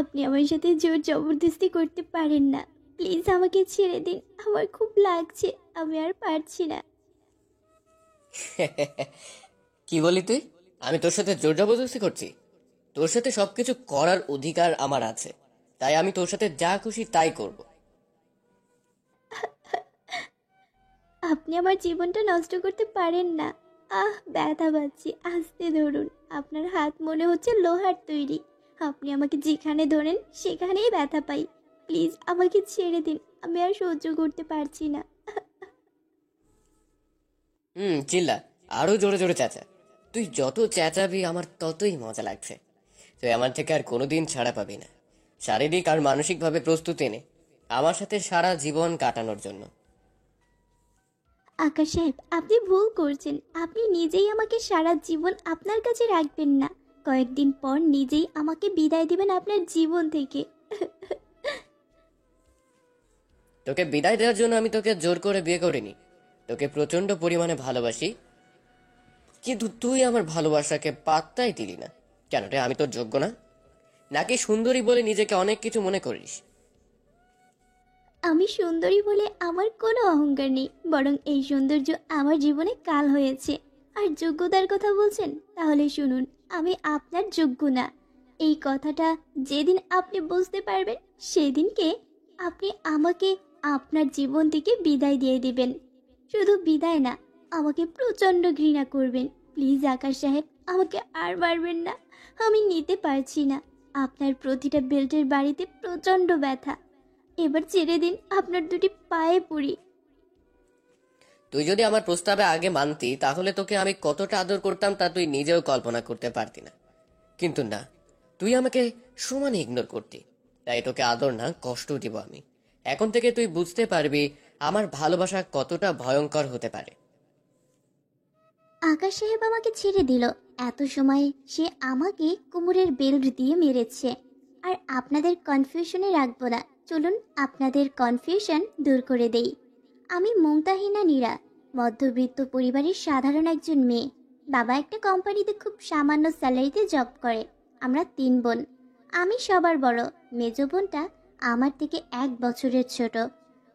আপনি আমার সাথে জোর জবরদস্তি করতে পারেন না। প্লিজ আমাকে ছেড়ে দিন, আমার খুব লাগছে, আমি আর পারছি না। কি বলি তুই? আমি তোর সাথে জোর জবরদস্তি করছি? তোর সাথে সবকিছু করার অধিকার আমার আছে, তাই আমি তোর সাথে যা খুশি তাই করব। আপনি আমার জীবনটা নষ্ট করতে পারেন না। ব্যথা পাচ্ছি, আস্তে ধরুন। আপনার হাত মনে হচ্ছে লোহার তৈরি। আপনি আমাকে যেখানে ধরেন সেখানেই ব্যথা পাই। প্লিজ আমাকে ছেড়ে দিন, আমি আর সহ্য করতে পারছি না। চিল্লা, আরো জোরে জোরে চেঁচা। তুই যত চেঁচাবি আমার ততই মজা লাগছে। তুই আমার থেকে আর কোনোদিন ছাড়া পাবি না। শারীরিক আর মানসিকভাবে প্রস্তুতি নে আমার সাথে সারা জীবন কাটানোর জন্য। আকাশ সাহেব, আপনি ভুল করছেন। আপনি নিজেই আমাকে সারা জীবন আপনার কাছে রাখবেন না। কয়েকদিন পর নিজেই আমাকে বিদায় দিবেন আপনার জীবন থেকে। তোকে বিদায় দেওয়ার জন্য আমি তোকে জোর করে বিয়ে করিনি। তোকে প্রচন্ড পরিমাণে ভালোবাসি, কিন্তু তুই আমার ভালোবাসাকে পাত্তাই দিলি না। কেন রে, আমি তোর যোগ্য না? নাকি সুন্দরী বলে নিজেকে অনেক কিছু মনে করিস? আমি সুন্দরী বলে আমার কোনো অহংকার নেই, বরং এই সৌন্দর্য আমার জীবনে কাল হয়েছে। আর যোগ্যতার কথা বলছেন, তাহলে শুনুন, আমি আপনার যোগ্য না। এই কথাটা যেদিন আপনি বুঝতে পারবেন, সেদিনকে আপনি আমাকে আপনার জীবন থেকে বিদায় দিয়ে দিবেন। শুধু বিদায় না, আমাকে প্রচণ্ড ঘৃণা করবেন। প্লিজ আকাশ সাহেব, আমাকে আর মারবেন না। আমি নিতে পারছি না। আপনার প্রতিটা বেল্টের বাড়িতে প্রচণ্ড ব্যথা। এবার ছেড়ে দিন, আপনার দুটি পায়ে পড়ি। তুই যদি আমার প্রস্তাবে আগে মানতি তাহলে তোকে আমি কতটা আদর করতাম তা তুই নিজেও কল্পনা করতে পারতি না। কিন্তু না, তুই আমাকে সমানে ইগনোর করতি। তাই তোকে আদর না, কষ্ট দিব আমি। এখন থেকে তুই বুঝতে পারবি আমার ভালোবাসা কতটা ভয়ঙ্কর হতে পারে। আকাশ সাহেব আমাকে ছেড়ে দিল। এত সময় সে আমাকে কোমরের বেল্ট দিয়ে মেরেছে। আর আপনাদের কনফিউশনে রাখবো না। চলুন আপনাদের কনফিউশন দূর করে দেই। আমি মুমতাহিনা নীরা, মধ্যবিত্ত পরিবারের সাধারণ একজন মেয়ে। বাবা একটা কোম্পানিতে খুব সামান্য স্যালারিতে জব করে। আমরা 3 বোন। আমি সবার বড়। মেজ বোনটা আমার থেকে 1 বছরের ছোট।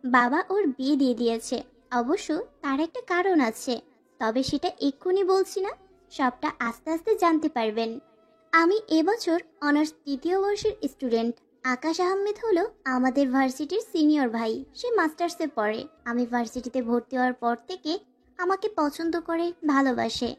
বাবা ওর বিয়ে দিয়ে দিয়েছে। অবশ্য তার একটা কারণ আছে, তবে সেটা এক্ষুনি বলছি না। সবটা আস্তে আস্তে জানতে পারবেন। আমি এবছর অনার্স 3য় বর্ষের স্টুডেন্ট। আকাশ আহমেদ হলো আমাদের ভার্সিটির সিনিয়র ভাই। সে মাস্টার্সে পড়ে। আমি ভার্সিটিতে ভর্তি হওয়ার পর থেকে আমাকে পছন্দ করে, ভালোবাসে।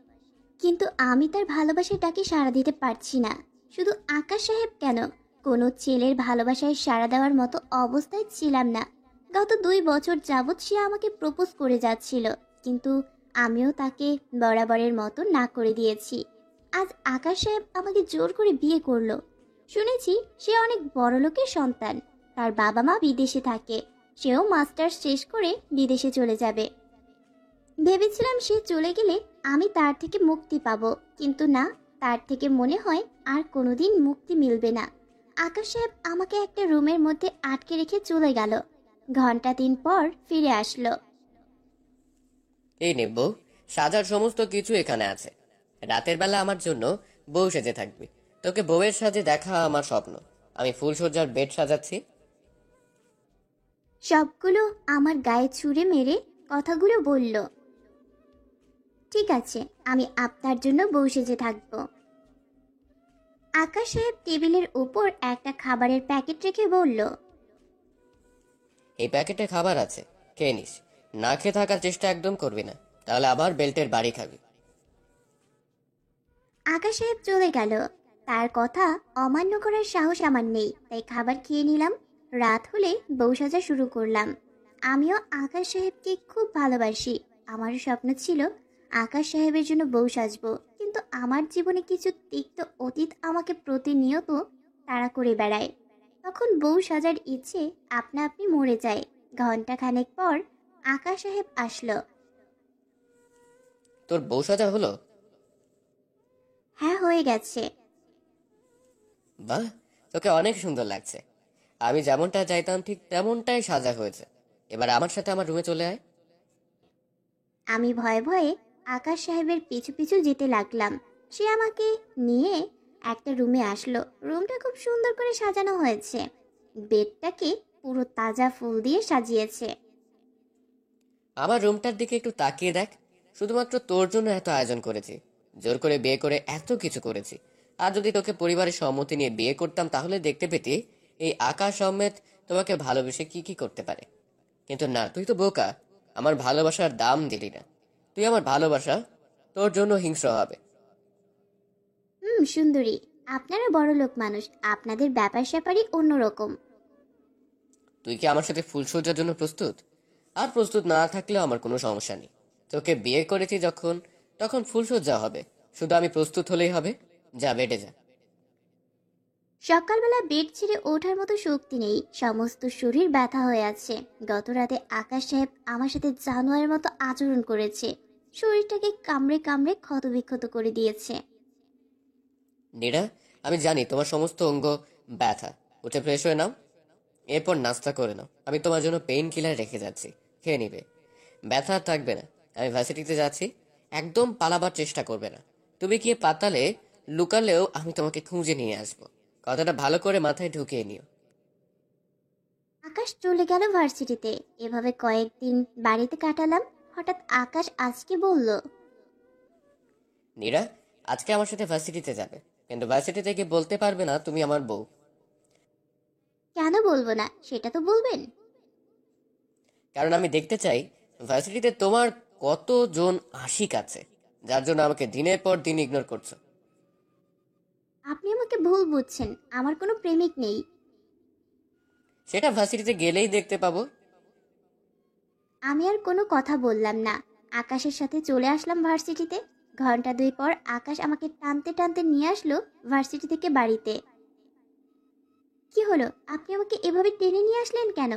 কিন্তু আমি তার ভালোবাসার ডাকে সাড়া দিতে পারছি না। শুধু আকাশ সাহেব কেন, কোনো ছেলের ভালোবাসায় সাড়া দেওয়ার মতো অবস্থায় ছিলাম না। গত 2 বছর যাবৎ সে আমাকে প্রপোজ করে যাচ্ছিল, কিন্তু আমিও তাকে বরাবরের মতো না করে দিয়েছি। আজ আকাশ সাহেব আমাকে জোর করে বিয়ে করলো। শুনেছি সে অনেক বড় লোকের সন্তান। তার বাবা মা বিদেশে থাকে। সেও মাস্টার্স শেষ করে বিদেশে চলে যাবে। ভেবেছিলাম সে চলে গেলে আমি তার থেকে মুক্তি পাবো, কিন্তু না, তার থেকে মনে হয় আর কোনোদিন মুক্তি মিলবে না। আকাশ সাহেব আমাকে একটা রুমের মধ্যে আটকে রেখে চলে গেল। ঘন্টা 3 পর ফিরে আসলো। এই নে বউ, সাজার সমস্ত কিছু এখানে আছে। রাতের বেলা আমার জন্য বউ সেজে থাকবি। তোকে বউয়ের সাজে দেখা আমার স্বপ্ন। আমি ফুলসজ্জার বেড সাজাচ্ছি। সবগুলো আমার গায়ে ছুঁড়ে মেরে কথাগুলো বলল। ঠিক আছে, আমি আপনার জন্য বউ সেজে থাকবো। আকাশ সাহেব টেবিলের উপর একটা খাবারের প্যাকেট রেখে বলল, এই প্যাকেটে খাবার আছে, খেয়ে নিস। না খেয়ে থাকার চেষ্টা একদম করবি না, তাহলে আবার বেল্টের বাড়ি খাবি। আকাশ সাহেব চলে গেল। তার কথা অমান্য করার সাহস আমার নেই, তাই খাবার খেয়ে নিলাম। রাত হলে বউ সাজা শুরু করলাম। আমিও আকাশ সাহেবকে খুব ভালোবাসি। আমারও স্বপ্ন ছিল আকাশ সাহেবের জন্য বউ সাজবো, কিন্তু আমার জীবনে কিছু তিক্ত অতীত আমাকে প্রতিনিয়ত তাড়া করে বেড়ায়। তখন বউ সাজার ইচ্ছে আপনা আপনি মরে যায়। ঘন্টা খানেক পর আকাশ সাহেব আসলো। তোর বউ সাজা হলো? হ্যাঁ, হয়ে গেছে। বাহ, তোকে অনেক সুন্দর লাগছে। আমি যেমনটা চাইতাম ঠিক তেমনটাই সাজা হয়েছে। এবার আমার সাথে আমার রুমে চলে আয়। আমি ভয়ে ভয়ে আকাশ সাহেবের পিছু পিছু যেতে লাগলাম। সে আমাকে নিয়ে একটা রুমে আসলো। রুমটা খুব সুন্দর করে সাজানো হয়েছে। বেডটাকে পুরো তাজা ফুল দিয়ে সাজিয়েছে। আমার রুমটার দিকে একটু তাকিয়ে দেখ। শুধুমাত্র তোর জন্য এত আয়োজন করেছি, জোর করে বিয়ে করে এত কিছু করেছি। আর যদি তোকে পরিবারের সম্মতি নিয়ে বিয়ে করতাম তাহলে দেখতে পেতি এই আকাশ আহমেদ তোমাকে ভালোবেসে কি কি করতে পারে। কিন্তু না, তুই তো বোকা। আমার ভালোবাসার দাম দিলি না। তুই আমার ভালোবাসা তোর জন্য হিংস্র হবে। সুন্দরী, আপনারা বড় লোক মানুষ, আপনাদের ব্যাপার স্যাপারই অন্যরকম। তুই কি আমার সাথে ফুলসজ্জার জন্য প্রস্তুত? আর প্রস্তুত না থাকলেও আমার কোনো সমস্যা নেই। তোকে বিয়ে করেছি যখন, তখন ফুলসজ্জা হবে। শুধু আমি প্রস্তুত হলেই হবে। যা, বেডে যা। সকালবেলা বেড ছেড়ে ওঠার মতো শক্তি নেই, সমস্ত শরীর ব্যথা হয়ে আছে। গত রাতে আকাশ সাহেব আমার সাথে জানোয়ারের মতো আচরণ করেছে। শরীরটাকে কামড়ে কামড়ে ক্ষতবিক্ষত করে দিয়েছে। নীরা, আমি জানি তোমার সমস্ত অঙ্গ ব্যথা। উঠে ফ্রেশ হয়ে নাও, এরপর নাস্তা করে নাও। আমি তোমার জন্য পেইন কিলার রেখে যাচ্ছি, খেয়ে নিবে। ব্যথা আর থাকবে না। আমি ভার্সিটিতে যাচ্ছি, একদম পালাবার চেষ্টা করবে না। তুমি গিয়ে পাতালে লুকালেও আমি তোমাকে খুঁজে নিয়ে আসবো। কথাটা ভালো করে মাথায় ঢুকিয়ে নিও। আকাশ চলে গেল ভার্সিটিতে। এভাবে কয়েকদিন বাড়িতে কাটালাম। হঠাৎ আকাশ আজকে বলল, নীরা, আজকে আমার সাথে ভার্সিটিতে যাবে, কিন্তু ভার্সিটিতে গিয়ে বলতে পারবে না তুমি আমার বউ। কেন বলবো না, সেটা তো বলবেন। কারণ আমি দেখতে চাই ভার্সিটিতে তোমার কতজন আশিক আছে, যার জন্য আমাকে দিনের পর দিন ইগনোর করছো। আপনি আমাকে ভুল বুঝছেন, আমার কোনো প্রেমিক নেই। সেটা ভার্সিটিতে গেলেই দেখতে পাবো। আমি আর কোনো কথা বললাম না। আকাশের সাথে চলে আসলাম ভার্সিটিতে। ঘন্টা দুই পর আকাশ আমাকে টানতে টানতে নিয়ে আসলো ভার্সিটি থেকে বাড়িতে। কি হলো, আপনি আমাকে এভাবে টেনে নিয়ে আসলেন কেন?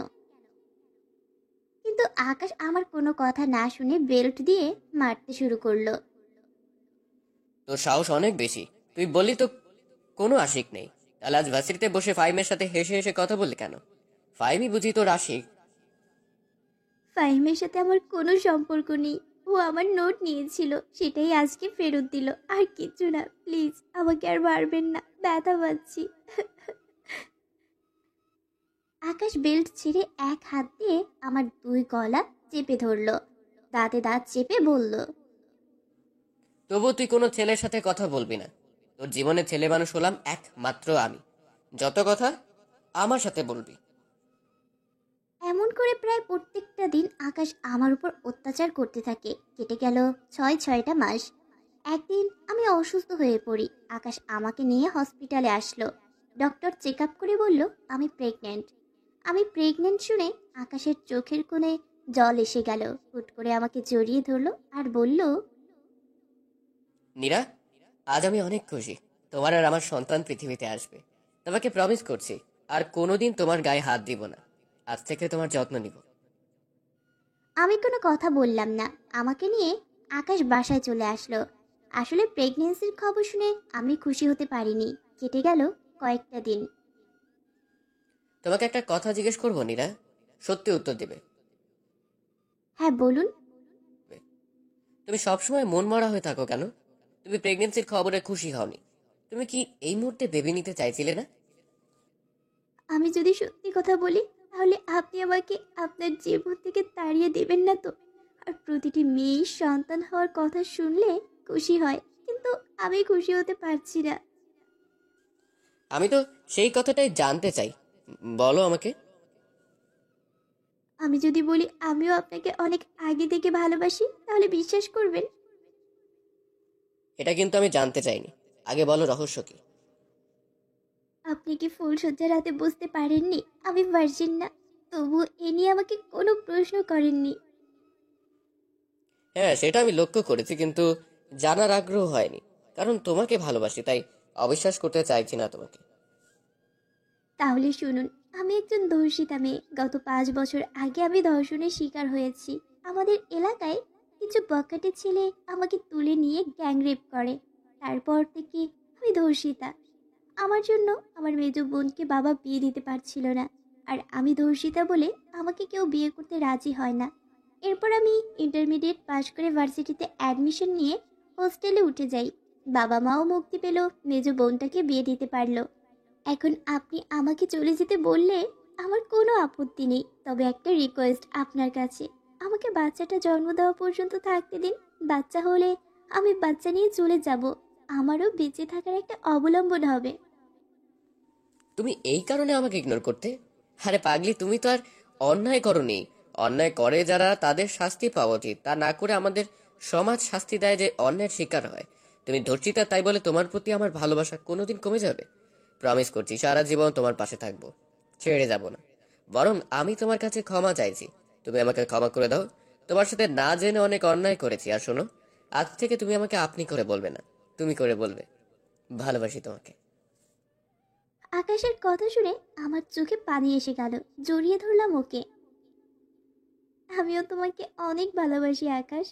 কিন্তু আকাশ আমার কোনো কথা না শুনে বেল্ট দিয়ে মারতে শুরু করলো। তোর সাহস অনেক বেশি। তুই বললি তো কোনো আশিক নেই, তাহলে আজ ভার্সিটিতে বসে ফাইমের সাথে হেসে হেসে কথা বললি কেন? ফাইমই বুঝি তোর আশিক? ফাহিমের সাথে আমার কোনো সম্পর্ক নেই। ও আমার নোট নিয়েছিল, সেটাই আজকে ফেরত দিল, আর কিছু না। প্লিজ আমাকে আর মারবেন না, ব্যথা পাচ্ছি। আকাশ বেল্ট ছেড়ে এক হাত দিয়ে আমার দুই গলা চেপে ধরলো। দাঁতে দাঁত চেপে বলল, তবু তুই কোনো ছেলের সাথে কথা বলবি না। তোর জীবনে ছেলে মানুষ হলাম একমাত্র আমি। যত কথা আমার সাথে বলবি। এমন করে প্রায় প্রত্যেকটা দিন আকাশ আমার উপর অত্যাচার করতে থাকে। কেটে গেল 6-6টা মাস। একদিন আমি অসুস্থ হয়ে পড়ি। আকাশ আমাকে নিয়ে হসপিটালে আসলো। ডক্টর চেক আপ করে বলল আমি প্রেগনেন্ট। আমি প্রেগনেন্ট শুনে আকাশের চোখের কোণে জল এসে গেল। হুট করে আমাকে জড়িয়ে ধরলো আর বলল, নীরা, আজ আমি অনেক খুশি। তোমার আর আমার সন্তান পৃথিবীতে আসবে। তোমাকে প্রমিস করছি আর কোনোদিন তোমার গায়ে হাত দিব না। আজ থেকে তোমার যত্ন নিব। আমি কোনো কথা বললাম না। আমাকে নিয়ে আকাশ বাসায় চলে আসলো। আসলে প্রেগনেন্সির খবর শুনে আমি খুশি হতে পারিনি। কেটে গেল কয়েকটা দিন। তোমাকে একটা কথা জিজ্ঞেস করবো নীরা, সত্যি উত্তর দেবে। হ্যাঁ বলুন। তুমি সবসময় মন মরা হয়ে থাকো কেন? তুমি প্রেগনেন্সির খবরে খুশি হওনি। তুমি কি এই মুহূর্তে বেবি নিতে চাইছিলে না? আমি যদি সত্যি কথা বলি তাহলে আপনি আমাকে আপনার জীবন থেকে তাড়িয়ে দেবেন না তো? আর প্রতিটি মেয়ের সন্তান হওয়ার কথা শুনলে খুশি হয়, কিন্তু আমি খুশি হতে পারছি না। আমি তো সেই কথাটাই জানতে চাই। বলো আমাকে। আমি যদি বলি আমিও আপনাকে অনেক আগে থেকে ভালোবাসি তাহলে বিশ্বাস করবেন? এটা কিন্তু আমি জানতে চাইনি। আগে বলো রহস্য কি? আপনি কি ফুলশয্যা রাতে বুঝতে পারেননি আমি ভার্জিন না? তবু এ নিয়ে আমাকে কোনো প্রশ্ন করেননি। হ্যাঁ, সেটা আমি লক্ষ্য করেছি, কিন্তু জানার আগ্রহ হয়নি। কারণ তোমাকে ভালোবাসি, তাই অবিশ্বাস করতে চাইছি না তোমাকে। তাহলে শুনুন, আমি একজন ধর্ষিতা মেয়ে। গত 5 বছর আগে আমি ধর্ষণের শিকার হয়েছি। আমাদের এলাকায় কিছু বখাটে ছেলে আমাকে তুলে নিয়ে গ্যাং রেপ করে। তারপর থেকে আমি ধর্ষিতা। আমার জন্য আমার মেজ বোনকে বাবা বিয়ে দিতে পারছিল না। আর আমি ধর্ষিতা বলে আমাকে কেউ বিয়ে করতে রাজি হয় না। এরপর আমি ইন্টারমিডিয়েট পাশ করে ভার্সিটিতে অ্যাডমিশন নিয়ে হোস্টেলে উঠে যাই। বাবা মাও মুক্তি পেল, মেজ বোনটাকে বিয়ে দিতে পারলো। এখন আপনি আমাকে চলে যেতে বললে আমার কোনো আপত্তি নেই, তবে একটা রিকোয়েস্ট আপনার কাছে, আমাকে বাচ্চাটা জন্ম দেওয়া পর্যন্ত থাকতে দিন। বাচ্চা হলে আমি বাচ্চা নিয়ে চলে যাব, আমারও বেঁচে থাকার একটা অবলম্বন হবে। তুমি এই কারণে আমাকে ইগনোর করতে? আরে পাগলি, তুমি তো আর অন্যায় করনি। অন্যায় করে যারা, তাদের শাস্তি পাওয়া উচিত। তা না করে আমাদের সমাজ শাস্তি দেয় যে অন্যায়ের শিকার হয়। তুমি ধর্ষিতা, তাই বলে তোমার প্রতি আমার ভালোবাসা কোনোদিন কমে যাবে? প্রমিস করছি সারা জীবন তোমার পাশে থাকবো, ছেড়ে যাব না। বরং আমি তোমার কাছে ক্ষমা চাইছি, তুমি আমাকে ক্ষমা করে দাও। তোমার সাথে না জেনে অনেক অন্যায় করেছি। আর শোনো, আজ থেকে তুমি আমাকে আপনি করে বলবে না, তুমি করে বলবে। ভালোবাসি তোমাকে। আকাশের কথা শুনে আমার চোখে পানি এসে গেল, জড়িয়ে ধরলাম ওকে। আমিও তোমাকে অনেক ভালোবাসি আকাশ।